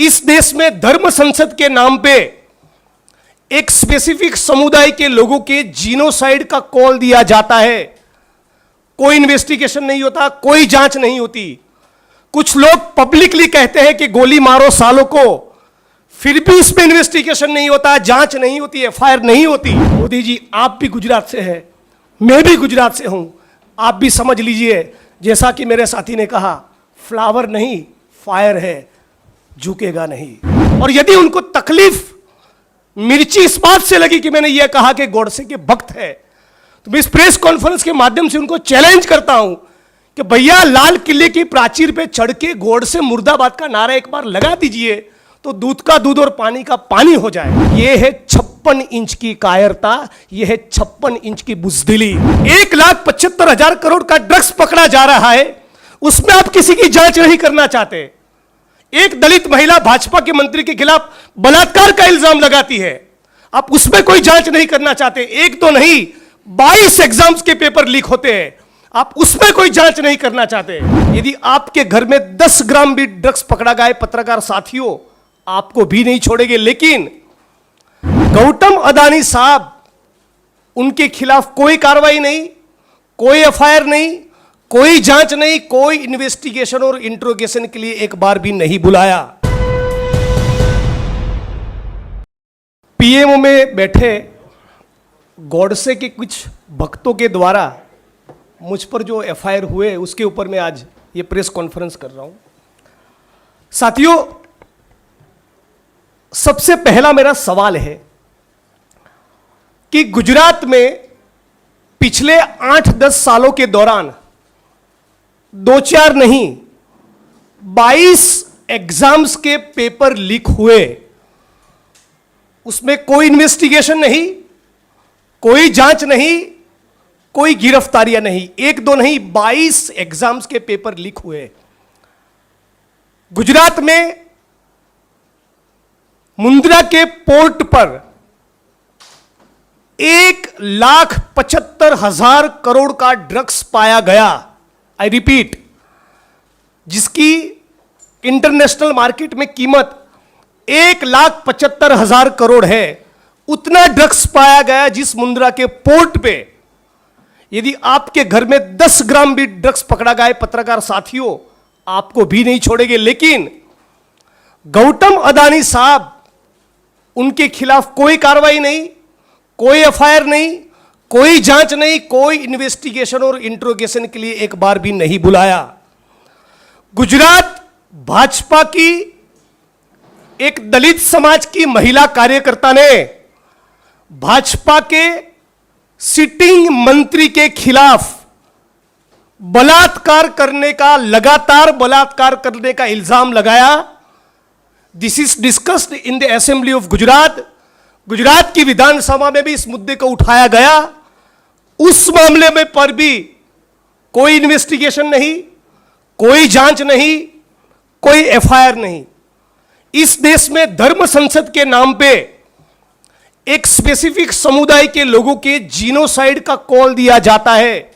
इस देश में धर्म संसद के नाम पे एक स्पेसिफिक समुदाय के लोगों के जीनोसाइड का कॉल दिया जाता है। कोई इन्वेस्टिगेशन नहीं होता, कोई जांच नहीं होती। कुछ लोग पब्लिकली कहते हैं कि गोली मारो सालों को, फिर भी इसमें इन्वेस्टिगेशन नहीं होता, जांच नहीं होती, एफआईआर नहीं होती। मोदी जी, आप भी गुजरात से हैं, मैं भी गुजरात से हूं। आप भी समझ लीजिए, जैसा कि मेरे साथी ने कहा, फ्लावर नहीं फायर है, झुकेगा नहीं। और यदि उनको तकलीफ मिर्ची इस बात से लगी कि मैंने यह कहा कि गोडसे के भक्त है, तो मैं इस प्रेस कॉन्फ्रेंस के माध्यम से उनको चैलेंज करता हूं कि भैया, लाल किले की प्राचीर पे चढ़ के गोडसे मुर्दाबाद का नारा एक बार लगा दीजिए, तो दूध का दूध और पानी का पानी हो जाए। यह है 56 इंच की कायरता, यह है 56 इंच की बुजदिली। 1,75,000 करोड़ का ड्रग्स पकड़ा जा रहा है, उसमें आप किसी की जांच नहीं करना चाहते। एक दलित महिला भाजपा के मंत्री के खिलाफ बलात्कार का इल्जाम लगाती है, आप उसमें कोई जांच नहीं करना चाहते। एक तो नहीं, 22 एग्जाम्स के पेपर लीक होते हैं, आप उसमें कोई जांच नहीं करना चाहते। यदि आपके घर में 10 ग्राम भी ड्रग्स पकड़ा गया, पत्रकार साथियों, आपको भी नहीं छोड़ेंगे। लेकिन गौतम अदानी साहब, उनके खिलाफ कोई कार्रवाई नहीं, कोई एफआईआर नहीं, कोई जांच नहीं, कोई इन्वेस्टिगेशन और इंट्रोगेशन के लिए एक बार भी नहीं बुलाया। पीएमओ में बैठे गोडसे के कुछ भक्तों के द्वारा मुझ पर जो एफआईआर हुए, उसके ऊपर मैं आज ये प्रेस कॉन्फ्रेंस कर रहा हूं। साथियों, सबसे पहला मेरा सवाल है कि गुजरात में पिछले 8-10 सालों के दौरान 2-4 नहीं, 22 एग्जाम्स के पेपर लीक हुए, उसमें कोई इन्वेस्टिगेशन नहीं, कोई जांच नहीं, कोई गिरफ्तारियां नहीं। 1-2 नहीं, 22 एग्जाम्स के पेपर लीक हुए। गुजरात में मुंद्रा के पोर्ट पर 1,75,000 करोड़ का ड्रग्स पाया गया। आई रिपीट, जिसकी इंटरनेशनल मार्केट में कीमत 1,75,000 करोड़ है, उतना ड्रग्स पाया गया जिस मुंद्रा के पोर्ट पे। यदि आपके घर में 10 ग्राम भी ड्रग्स पकड़ा गया, पत्रकार साथियों, आपको भी नहीं छोड़ेंगे। लेकिन गौतम अदानी साहब, उनके खिलाफ कोई कार्रवाई नहीं, कोई एफआईआर नहीं, कोई जांच नहीं, कोई इन्वेस्टिगेशन और इंट्रोगेशन के लिए एक बार भी नहीं बुलाया। गुजरात भाजपा की एक दलित समाज की महिला कार्यकर्ता ने भाजपा के सिटिंग मंत्री के खिलाफ बलात्कार करने का, लगातार बलात्कार करने का इल्जाम लगाया। This is discussed in the assembly of Gujarat. Gujarat की विधानसभा में भी इस मुद्दे को उठाया गया। उस मामले में पर भी कोई इन्वेस्टिगेशन नहीं, कोई जांच नहीं, कोई एफआईआर नहीं। इस देश में धर्म संसद के नाम पे एक स्पेसिफिक समुदाय के लोगों के जीनोसाइड का कॉल दिया जाता है,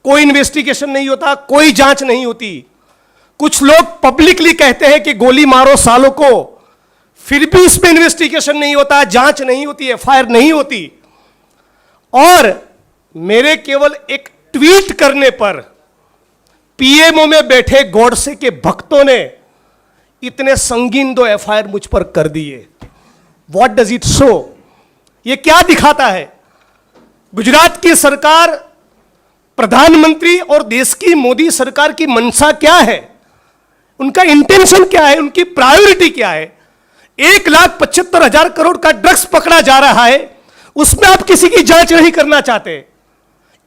कोई इन्वेस्टिगेशन नहीं होता, कोई जांच नहीं होती। कुछ लोग पब्लिकली कहते हैं कि गोली मारो सालों को, फिर भी इसमें इन्वेस्टिगेशन नहीं होता, जांच नहीं होती, एफआईआर नहीं होती। और मेरे केवल एक ट्वीट करने पर पीएमओ में बैठे गोडसे के भक्तों ने इतने संगीन 2 एफआईआर मुझ पर कर दिए। What does it show? ये क्या दिखाता है? गुजरात की सरकार, प्रधानमंत्री और देश की मोदी सरकार की मंशा क्या है, उनका इंटेंशन क्या है, उनकी प्रायोरिटी क्या है? 1,75,000 करोड़ का ड्रग्स पकड़ा जा रहा है, उसमें आप किसी की जांच नहीं करना चाहते।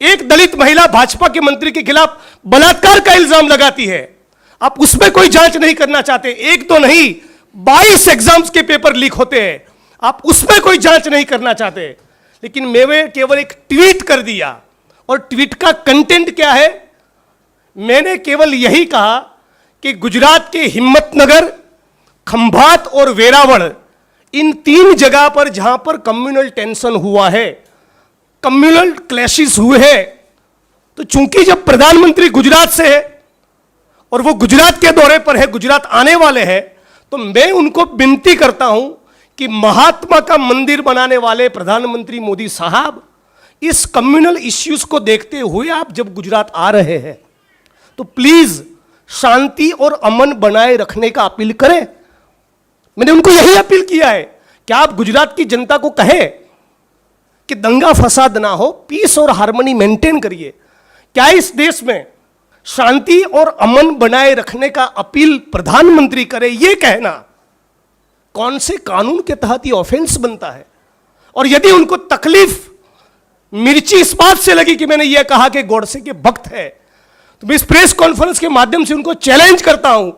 एक दलित महिला भाजपा के मंत्री के खिलाफ बलात्कार का इल्जाम लगाती है, आप उसमें कोई जांच नहीं करना चाहते। 1-2 नहीं, 22 एग्जाम्स के पेपर लीक होते हैं, आप उसमें कोई जांच नहीं करना चाहते। लेकिन मैंने केवल एक ट्वीट कर दिया, और ट्वीट का कंटेंट क्या है? मैंने केवल यही कहा कि गुजरात के हिम्मतनगर, खंभात और वेरावल, इन 3 जगह पर जहां पर कम्युनल टेंशन हुआ है, कम्युनल क्लैशेस हुए हैं, तो चूंकि जब प्रधानमंत्री गुजरात से है और वो गुजरात के दौरे पर है, गुजरात आने वाले हैं, तो मैं उनको विनती करता हूं कि महात्मा का मंदिर बनाने वाले प्रधानमंत्री मोदी साहब, इस कम्युनल इश्यूज को देखते हुए आप जब गुजरात आ रहे हैं तो प्लीज शांति और अमन बनाए रखने का अपील करें। मैंने उनको यही अपील किया है कि आप गुजरात की जनता को कहें कि दंगा फसाद ना हो, पीस और हार्मनी मेंटेन करिए। क्या इस देश में शांति और अमन बनाए रखने का अपील प्रधानमंत्री करे, ये कहना कौन से कानून के तहत ये ऑफेंस बनता है? और यदि उनको तकलीफ मिर्ची इस बात से लगी कि मैंने ये कहा कि गोडसे के भक्त है, तो मैं इस प्रेस कॉन्फ्रेंस के माध्यम से उनको चैलेंज करता हूं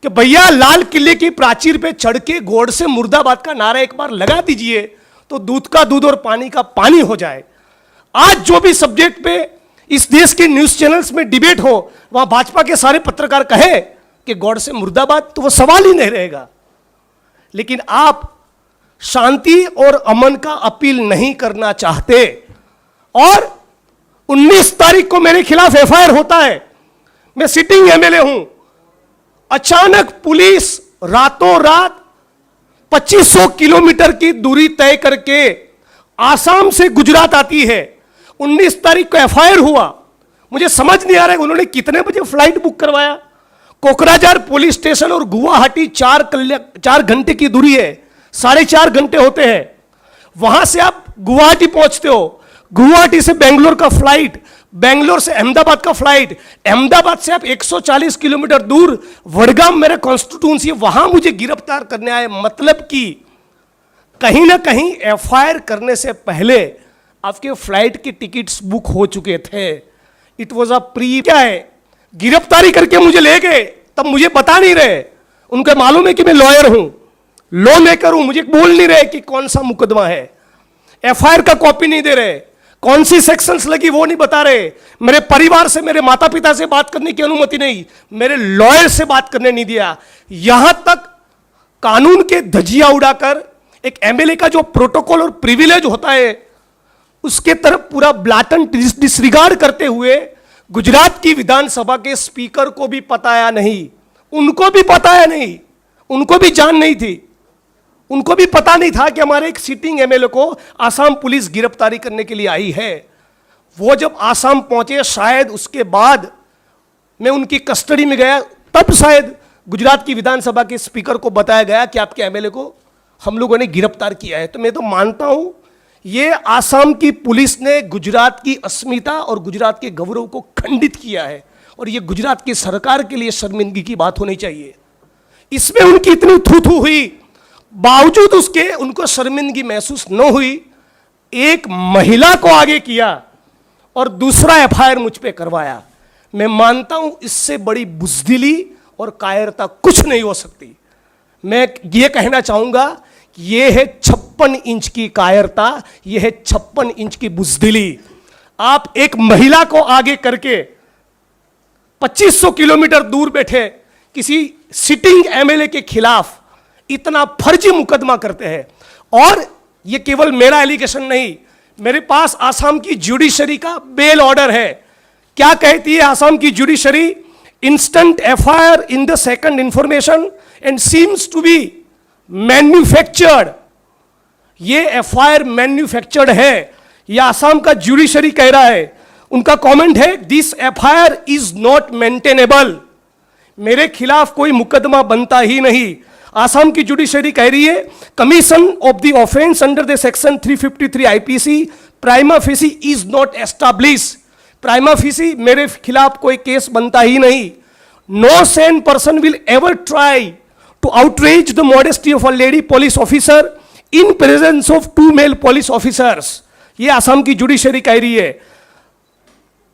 कि भैया लाल किले की प्राचीर पे चढ़ के गोडसे मुर्दाबाद का नारा एक बार लगा दीजिए तो दूध का दूध और पानी का पानी हो जाए। आज जो भी सब्जेक्ट पे इस देश के न्यूज चैनल्स में डिबेट हो, वहां भाजपा के सारे पत्रकार कहे कि गोडसे मुर्दाबाद, तो वो सवाल ही नहीं रहेगा। लेकिन आप शांति और अमन का अपील नहीं करना चाहते और 19 तारीख को मेरे खिलाफ एफआईआर होता है। मैं सिटिंग एमएलए हूं, अचानक पुलिस रातों रात 2500 किलोमीटर की दूरी तय करके आसाम से गुजरात आती है। 19 तारीख को एफआईआर हुआ। मुझे समझ नहीं आ रहा है उन्होंने कितने बजे फ्लाइट बुक करवाया। कोकराझार पुलिस स्टेशन और गुवाहाटी 4 घंटे की दूरी है, 4.5 घंटे होते हैं। वहां से आप गुवाहाटी पहुंचते हो, गुवाहाटी से बेंगलोर का फ्लाइट, बेंगलोर से अहमदाबाद का फ्लाइट, अहमदाबाद से आप 140 किलोमीटर दूर वडगाम मेरा कॉन्स्टिट्यूंसी, वहां मुझे गिरफ्तार करने आए। मतलब कि कहीं ना कहीं एफआईआर करने से पहले आपके फ्लाइट की टिकट्स बुक हो चुके थे। इट वॉज अ प्री, क्या है, गिरफ्तारी करके मुझे ले गए, तब मुझे बता नहीं रहे। उनको मालूम है कि मैं लॉयर हूं, लॉ मेकर हूं, मुझे बोल नहीं रहे कि कौन सा मुकदमा है। एफआईआर का कॉपी नहीं दे रहे, कौन सी सेक्शंस लगी वो नहीं बता रहे। मेरे परिवार से, मेरे माता पिता से बात करने की अनुमति नहीं, मेरे लॉयर से बात करने नहीं दिया। यहां तक कानून के धज्जियां उड़ाकर एक एमएलए का जो प्रोटोकॉल और प्रिविलेज होता है उसके तरफ पूरा ब्लाटन डिसरिगार्ड करते हुए गुजरात की विधानसभा के स्पीकर को भी बताया नहीं, उनको भी बताया नहीं, उनको भी जान नहीं थी, उनको भी पता नहीं था कि हमारे एक सिटिंग एमएलए को आसाम पुलिस गिरफ्तारी करने के लिए आई है। वो जब आसाम पहुंचे, शायद उसके बाद मैं उनकी कस्टडी में गया, तब शायद गुजरात की विधानसभा के स्पीकर को बताया गया कि आपके एमएलए को हम लोगों ने गिरफ्तार किया है। तो मैं तो मानता हूं ये आसाम की पुलिस ने गुजरात की अस्मिता और गुजरात के गौरव को खंडित किया है और ये गुजरात की सरकार के लिए शर्मिंदगी की बात होनी चाहिए। इसमें उनकी इतनी थू हुई, बावजूद उसके उनको शर्मिंदगी महसूस न हुई। एक महिला को आगे किया और दूसरा एफआईआर मुझ पे करवाया। मैं मानता हूं इससे बड़ी बुज़दिली और कायरता कुछ नहीं हो सकती। मैं ये कहना चाहूंगा ये है 56 इंच की कायरता, ये है 56 इंच की बुज़दिली। आप एक महिला को आगे करके 2500 किलोमीटर दूर बैठे किसी सिटिंग एमएलए के खिलाफ इतना फर्जी मुकदमा करते हैं। और ये केवल मेरा एलिगेशन नहीं, मेरे पास आसाम की जुडिशरी का बेल ऑर्डर है। क्या कहती है आसाम की judiciary? Instant FIR in the second information and seems to be manufactured. ये एफआईआर मैन्युफैक्चर्ड है, ये आसाम का जुडिशरी कह रहा है। उनका कमेंट है, this FIR is not maintainable. मेरे खिलाफ कोई मुकदमा बनता ही नहीं। आसाम की जुडिशरी कह रही है, commission of the offence under the section 353 IPC prima facie is not establish. Prima facie मेरे खिलाफ कोई केस बनता ही नहीं। No sane person will ever try to outrage the modesty of a lady police officer in presence of 2 male police officers. ये आसाम की judiciary कह रही है।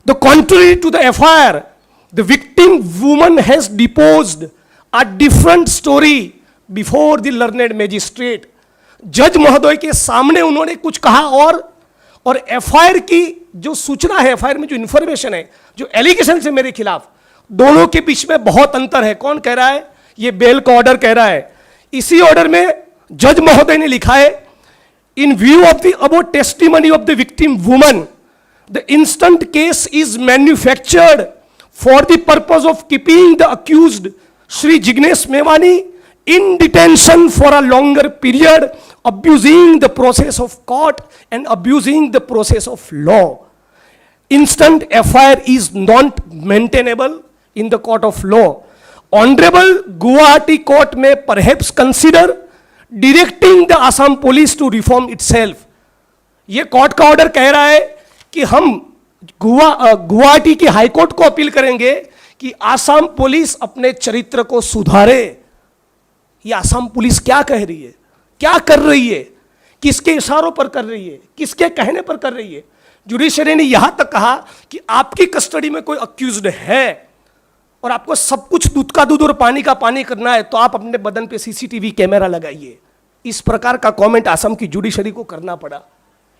The contrary to the FIR, the victim woman has deposed a different story before the learned magistrate. जज महोदय के सामने उन्होंने कुछ कहा और एफआईआर की जो सूचना है, एफआईआर में जो इंफॉर्मेशन है, जो एलिगेशन है मेरे खिलाफ, दोनों के बीच में बहुत अंतर है। कौन कह रहा है? ये बेल का ऑर्डर कह रहा है। इसी ऑर्डर में जज महोदय ने लिखा है, इन view of the about testimony of the victim woman the instant case is manufactured for the purpose of keeping the accused Shri Jignesh Mevani in detention for a longer period, abusing the process of court and abusing the process of law. Instant FIR is not maintainable in the court of law. Honorable Guwahati Court may perhaps consider directing the Assam police to reform itself. ये court का order कह रहा है कि हम गुवाहाटी की high court को appeal करेंगे कि आसाम पुलिस अपने चरित्र को सुधारे। ये आसाम पुलिस क्या कह रही है, क्या कर रही है, किसके इशारों पर कर रही है, किसके कहने पर कर रही है? जुडिशरी ने यहां तक कहा कि आपकी कस्टडी में कोई अक्यूज्ड है और आपको सब कुछ दूध का दूध और पानी का पानी करना है तो आप अपने बदन पे सीसीटीवी कैमरा लगाइए। इस प्रकार का कमेंट आसाम की जुडिशरी को करना पड़ा।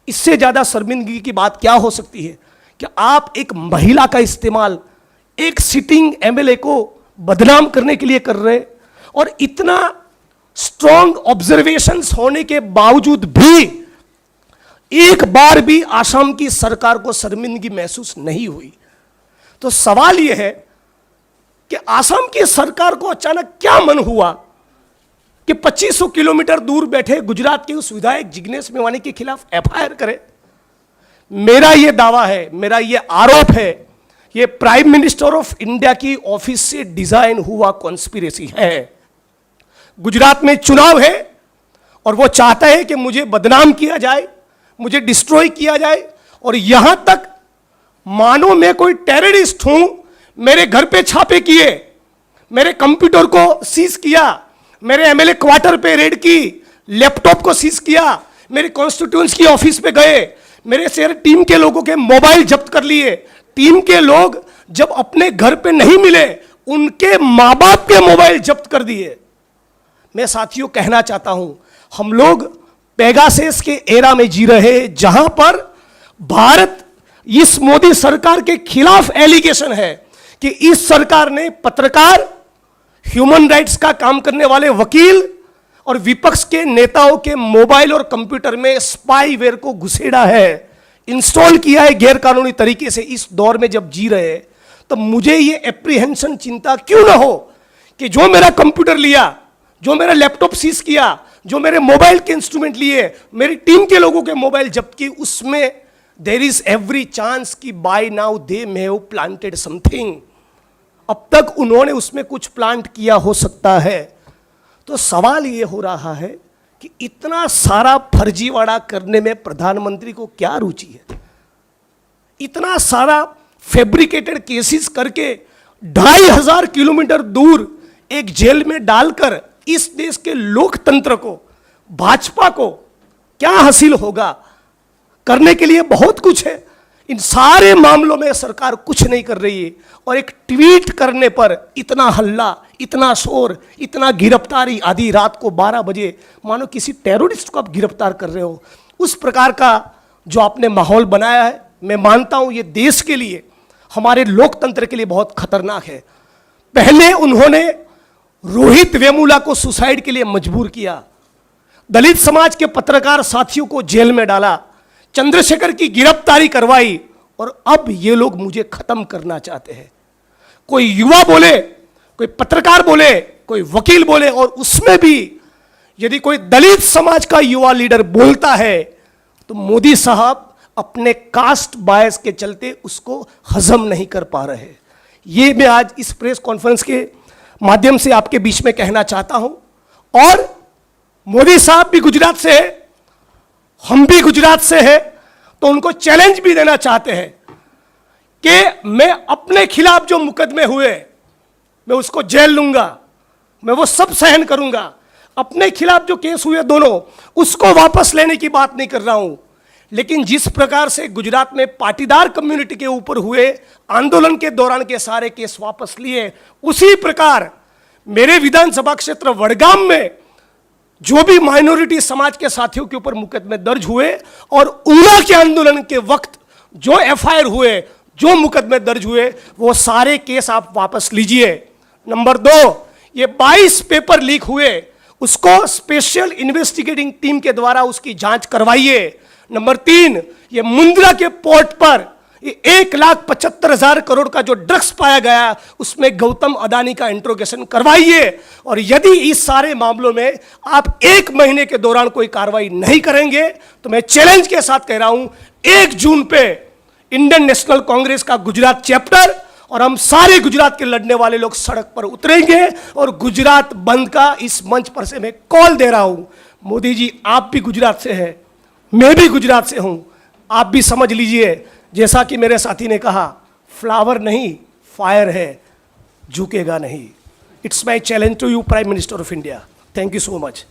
इससे ज्यादा शर्मिंदगी की बात क्या हो सकती है कि आप एक महिला का इस्तेमाल एक सिटिंग एमएलए को बदनाम करने के लिए कर रहे, और इतना स्ट्रॉन्ग ऑब्जर्वेशंस होने के बावजूद भी एक बार भी आसाम की सरकार को शर्मिंदगी महसूस नहीं हुई। तो सवाल यह है कि आसाम की सरकार को अचानक क्या मन हुआ कि 2500 किलोमीटर दूर बैठे गुजरात के उस विधायक जिग्नेश मेवानी के खिलाफ एफआईआर करे। मेरा यह दावा है, मेरा यह आरोप है, यह प्राइम मिनिस्टर ऑफ इंडिया की ऑफिस से डिजाइन हुआ कॉन्स्पिरेसी है। गुजरात में चुनाव है और वो चाहता है कि मुझे बदनाम किया जाए, मुझे डिस्ट्रॉय किया जाए, और यहां तक मानो मैं कोई टेररिस्ट हूं। मेरे घर पे छापे किए, मेरे कंप्यूटर को सीज किया, मेरे एमएलए क्वार्टर पे रेड की, लैपटॉप को सीज किया, मेरे कॉन्स्टिट्यूएंसी की ऑफिस पे गए, मेरे शेयर टीम के लोगों के मोबाइल जब्त कर लिए। टीम के लोग जब अपने घर पे नहीं मिले, उनके मां बाप के मोबाइल जब्त कर दिए। मैं साथियों कहना चाहता हूं, हम लोग पेगासस के एरा में जी रहे, जहां पर भारत इस मोदी सरकार के खिलाफ एलिगेशन है कि इस सरकार ने पत्रकार, ह्यूमन राइट्स का काम करने वाले वकील और विपक्ष के नेताओं के मोबाइल और कंप्यूटर में स्पाईवेयर को घुसेड़ा है, इंस्टॉल किया है गैर कानूनी तरीके से। इस दौर में जब जी रहे तो मुझे ये एप्रीहेंशन, चिंता क्यों ना हो कि जो मेरा कंप्यूटर लिया, जो मेरा लैपटॉप सीज किया, जो मेरे मोबाइल के इंस्ट्रूमेंट लिए, मेरी टीम के लोगों के मोबाइल जब्त किए, उसमें देयर इज एवरी चांस कि by now they may have planted something. अब तक उन्होंने उसमें कुछ प्लांट किया हो सकता है। तो सवाल यह हो रहा है कि इतना सारा फर्जीवाड़ा करने में प्रधानमंत्री को क्या रुचि है? इतना सारा फैब्रिकेटेड केसेस करके 2500 किलोमीटर दूर एक जेल में डालकर इस देश के लोकतंत्र को, भाजपा को क्या हासिल होगा? करने के लिए बहुत कुछ है। इन सारे मामलों में सरकार कुछ नहीं कर रही है, और एक ट्वीट करने पर इतना हल्ला, इतना शोर, इतना गिरफ्तारी, आधी रात को 12 बजे मानो किसी टेररिस्ट को आप गिरफ्तार कर रहे हो। उस प्रकार का जो आपने माहौल बनाया है, मैं मानता हूं ये देश के लिए, हमारे लोकतंत्र के लिए बहुत खतरनाक है। पहले उन्होंने रोहित वेमुला को सुसाइड के लिए मजबूर किया, दलित समाज के पत्रकार साथियों को जेल में डाला, चंद्रशेखर की गिरफ्तारी करवाई, और अब ये लोग मुझे खत्म करना चाहते हैं। कोई युवा बोले, कोई पत्रकार बोले, कोई वकील बोले, और उसमें भी यदि कोई दलित समाज का युवा लीडर बोलता है तो मोदी साहब अपने कास्ट बायस के चलते उसको हजम नहीं कर पा रहे। ये मैं आज इस प्रेस कॉन्फ्रेंस के माध्यम से आपके बीच में कहना चाहता हूं। और मोदी साहब भी गुजरात से है, हम भी गुजरात से है, तो उनको चैलेंज भी देना चाहते हैं कि मैं अपने खिलाफ जो मुकदमे हुए, मैं उसको जेल लूंगा, मैं वो सब सहन करूंगा। अपने खिलाफ जो केस हुए दोनों, उसको वापस लेने की बात नहीं कर रहा हूं। लेकिन जिस प्रकार से गुजरात में पाटीदार कम्युनिटी के ऊपर हुए आंदोलन के दौरान के सारे केस वापस लिए, उसी प्रकार मेरे विधानसभा क्षेत्र वडगाम में जो भी माइनॉरिटी समाज के साथियों के ऊपर मुकदमे दर्ज हुए, और ऊना के आंदोलन के वक्त जो एफआईआर हुए, जो मुकदमे दर्ज हुए, वो सारे केस आप वापस लीजिए। नंबर 2, ये 22 पेपर लीक हुए, उसको स्पेशल इन्वेस्टिगेटिंग टीम के द्वारा उसकी जांच करवाइए। नंबर 3, ये मुंद्रा के पोर्ट पर ये 1,75,000 करोड़ का जो ड्रग्स पाया गया उसमें गौतम अडानी का इंट्रोगेशन करवाइए। और यदि इस सारे मामलों में आप 1 महीने के दौरान कोई कार्रवाई नहीं करेंगे तो मैं चैलेंज के साथ कह रहा हूं 1 जून पे इंडियन नेशनल कांग्रेस का गुजरात चैप्टर और हम सारे गुजरात के लड़ने वाले लोग सड़क पर उतरेंगे और गुजरात बंद का इस मंच पर से मैं कॉल दे रहा हूं। मोदी जी, आप भी गुजरात से हैं, मैं भी गुजरात से हूं, आप भी समझ लीजिए, जैसा कि मेरे साथी ने कहा, फ्लावर नहीं फायर है, झुकेगा नहीं। It's my challenge to you prime minister of India. Thank you so much.